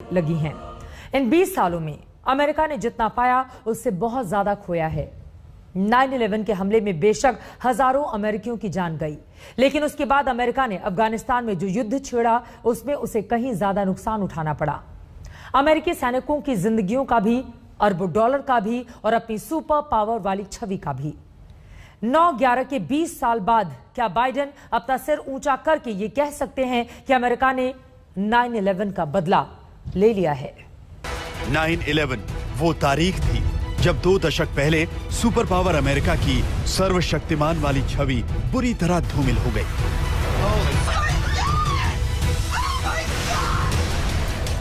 लगी हैं। इन 20 सालों में अमेरिका ने जितना पाया उससे बहुत ज्यादा खोया है। 9/11 के हमले में बेशक हजारों अमेरिकियों की जान गई, लेकिन उसके बाद अमेरिका ने अफगानिस्तान में जो युद्ध छेड़ा उसमें उसे कहीं ज्यादा नुकसान उठाना पड़ा। अमेरिकी सैनिकों की जिंदगियों का भी, अरबों डॉलर का भी और अपनी सुपर पावर वाली छवि का भी। 9/11 के 20 साल बाद क्या बाइडेन अपना सिर ऊंचा करके ये कह सकते हैं कि अमेरिका ने 9/11 का बदला ले लिया है? 9/11 वो तारीख थी जब 2 दशक पहले सुपर पावर अमेरिका की सर्वशक्तिमान वाली छवि बुरी तरह धूमिल हो गई।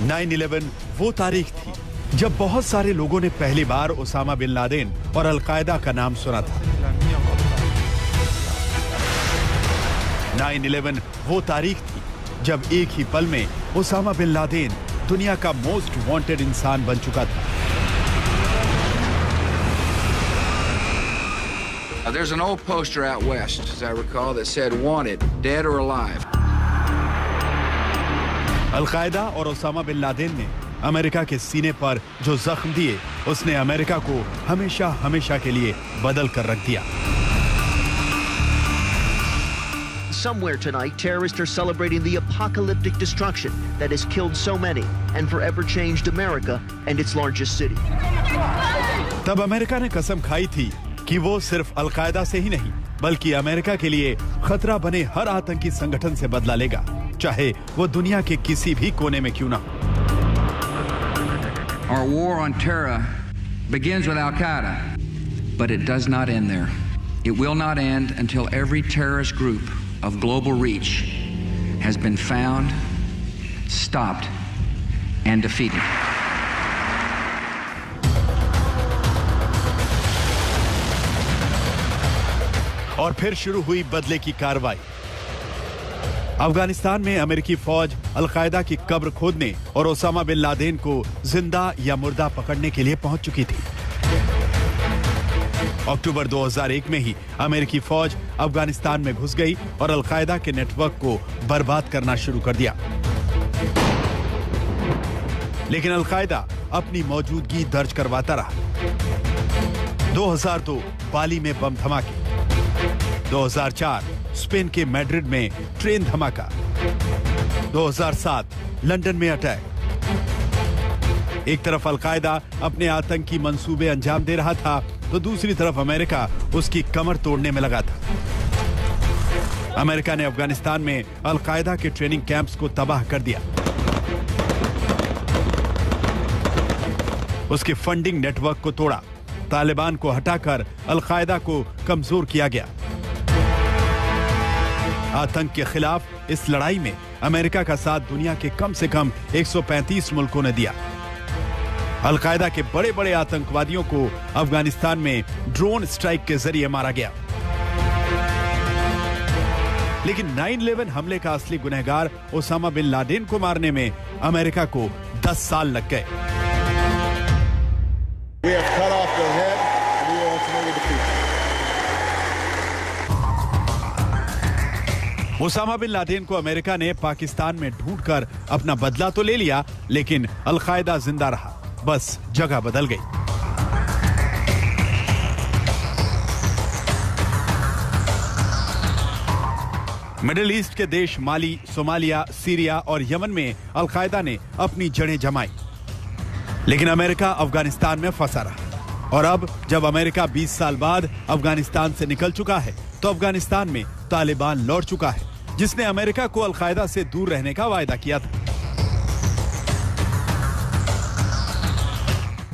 9/11 वो तारीख थी जब बहुत सारे लोगों ने पहली बार ओसामा बिन लादेन और अलकायदा का नाम सुना था। 9/11 वो तारीख थी जब एक ही पल में ओसामा बिन लादेन दुनिया का मोस्ट वांटेड इंसान बन चुका था। There's an old poster out west, as I recall, that said "Wanted, dead or alive." Al Qaeda और ओसामा बिन लादेन ने अमेरिका के सीने पर जो जख्म दिए, उसने अमेरिका को हमेशा हमेशा के लिए बदल कर रख दिया। Somewhere tonight, terrorists are celebrating the apocalyptic destruction that has killed so many and forever changed America and its largest city. तब अमेरिका ने कसम खाई थी कि वो सिर्फ अलकायदा से ही नहीं बल्कि अमेरिका के लिए खतरा बने हर आतंकी संगठन से बदला लेगा, चाहे वो दुनिया के किसी भी कोने में क्यों ना हो। Our war on terror begins with Al-Qaeda, but it does not end there. It will not end until every terrorist group of global reach has been found, stopped, and defeated. और फिर शुरू हुई बदले की कार्रवाई। अफगानिस्तान में अमेरिकी फौज अलकायदा की कब्र खोदने और ओसामा बिन लादेन को जिंदा या मुर्दा पकड़ने के लिए पहुंच चुकी थी। अक्टूबर 2001 में ही अमेरिकी फौज अफगानिस्तान में घुस गई और अलकायदा के नेटवर्क को बर्बाद करना शुरू कर दिया। लेकिन अलकायदा अपनी मौजूदगी दर्ज करवाता रहा। 2002 बाली में बम धमाके, 2004 स्पेन के मैड्रिड में ट्रेन धमाका, 2007 लंदन में अटैक। एक तरफ अलकायदा अपने आतंकी मंसूबे अंजाम दे रहा था तो दूसरी तरफ अमेरिका उसकी कमर तोड़ने में लगा था। अमेरिका ने अफगानिस्तान में अलकायदा के ट्रेनिंग कैंप्स को तबाह कर दिया। उसके फंडिंग नेटवर्क को तोड़ा, तालिबान को हटाकर अलकायदा को कमजोर किया गया। आतंक के खिलाफ इस लड़ाई में अमेरिका का साथ दुनिया के कम से कम 135 मुल्कों ने दिया। अलकायदा के बड़े बड़े आतंकवादियों को अफगानिस्तान में ड्रोन स्ट्राइक के जरिए मारा गया। लेकिन 9/11 हमले का असली गुनहगार ओसामा बिन लादेन को मारने में अमेरिका को 10 साल लग गए। ओसामा बिन लादेन को अमेरिका ने पाकिस्तान में ढूंढकर अपना बदला तो ले लिया, लेकिन अलकायदा जिंदा रहा, बस जगह बदल गई। मिडिल ईस्ट के देश माली, सोमालिया, सीरिया और यमन में अलकायदा ने अपनी जड़ें जमाई, लेकिन अमेरिका अफगानिस्तान में फंसा रहा। और अब जब अमेरिका 20 साल बाद अफगानिस्तान से निकल चुका है तो अफगानिस्तान में तालिबान लौट चुका है, जिसने अमेरिका को अलकायदा से दूर रहने का वायदा किया था।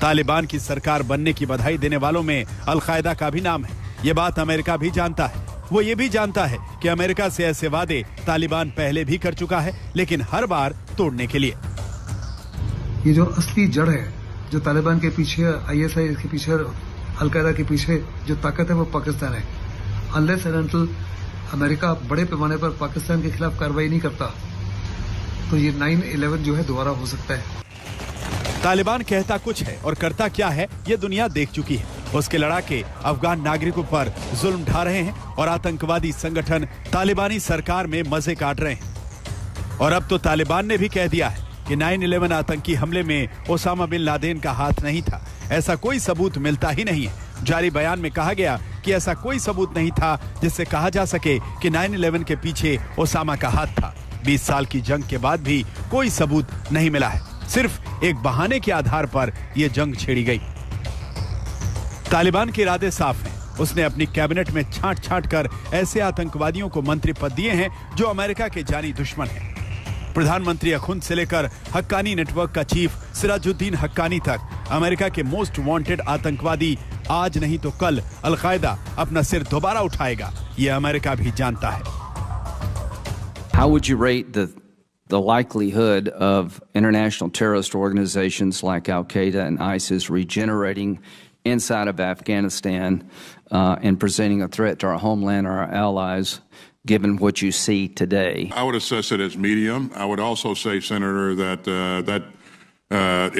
तालिबान की सरकार बनने की बधाई देने वालों में अलकायदा का भी नाम है। ये बात अमेरिका भी जानता है। वो ये भी जानता है कि अमेरिका से ऐसे वादे तालिबान पहले भी कर चुका है, लेकिन हर बार तोड़ने के लिए। ये जो असली जड़ है, जो तालिबान के पीछे, ISI के पीछे, अलकायदा के पीछे जो ताकत है वो पाकिस्तान है। अनलेस एंड अनटिल अमेरिका बड़े पैमाने पर पाकिस्तान के खिलाफ कार्रवाई नहीं करता तो ये 9/11 जो है दोबारा हो सकता है। तालिबान कहता कुछ है और करता क्या है ये दुनिया देख चुकी है। उसके लड़ाके अफगान नागरिकों पर जुल्म ढा रहे हैं और आतंकवादी संगठन तालिबानी सरकार में मजे काट रहे हैं। और अब तो तालिबान ने भी कह दिया है कि 9/11 आतंकी हमले में ओसामा बिन लादेन का हाथ नहीं था। ऐसा कोई सबूत मिलता ही नहीं है। जारी बयान में कहा गया कि ऐसा कोई सबूत नहीं था जिससे कहा जा सके कि 9/11 के पीछे ओसामा का हाथ था। 20 साल की जंग के बाद भी कोई सबूत नहीं मिला है। सिर्फ एक बहाने के आधार पर यह जंग छेड़ी गई। तालिबान के इरादे साफ हैं। उसने अपनी कैबिनेट में छांट कर ऐसे आतंकवादियों को मंत्री पद दिए हैं जो अमेरिका के जानी दुश्मन हैं। प्रधानमंत्री अखुंद से लेकर हक्कानी नेटवर्क का चीफ सिराजुद्दीन हक्कानी तक अमेरिका के मोस्ट वांटेड आतंकवादी आज नहीं तो कल अल-कायदा अपना सिर दोबारा उठाएगा, यह अमेरिका भी जानता है। How would you rate the likelihood of international terrorist organizations like Al-Qaeda and ISIS regenerating inside of Afghanistan and presenting a threat to our homeland or our allies, given what you see today? I would assess it as medium. I would also say, Senator, that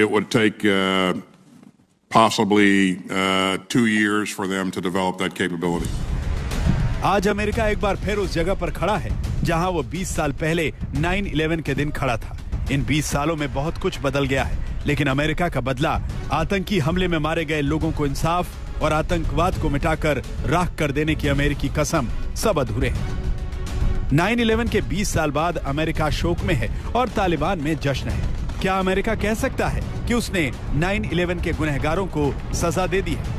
it would take possibly 2 years for them to develop that capability. आज America एक बार फिर उस जगह पर खड़ा है जहां वो 20 साल पहले 9/11 के दिन खड़ा था। इन 20 सालों में बहुत कुछ बदल गया है, लेकिन अमेरिका का बदला आतंकी हमले में मारे गए लोगों को इंसाफ और आतंकवाद को मिटाकर राख कर देने की अमेरिकी कसम सब अधूरे हैं। 9/11 के 20 साल बाद अमेरिका शोक में है और तालिबान में जश्न है। क्या अमेरिका कह सकता है कि उसने 9/11 के गुनहगारों को सजा दे दी है?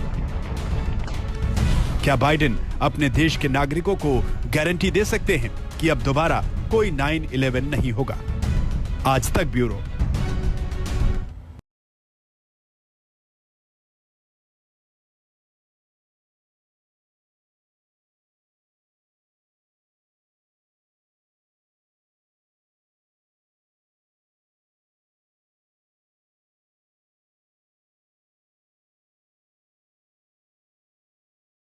क्या बाइडेन अपने देश के नागरिकों को गारंटी दे सकते हैं कि अब दोबारा कोई 9/11 नहीं होगा? आज तक ब्यूरो।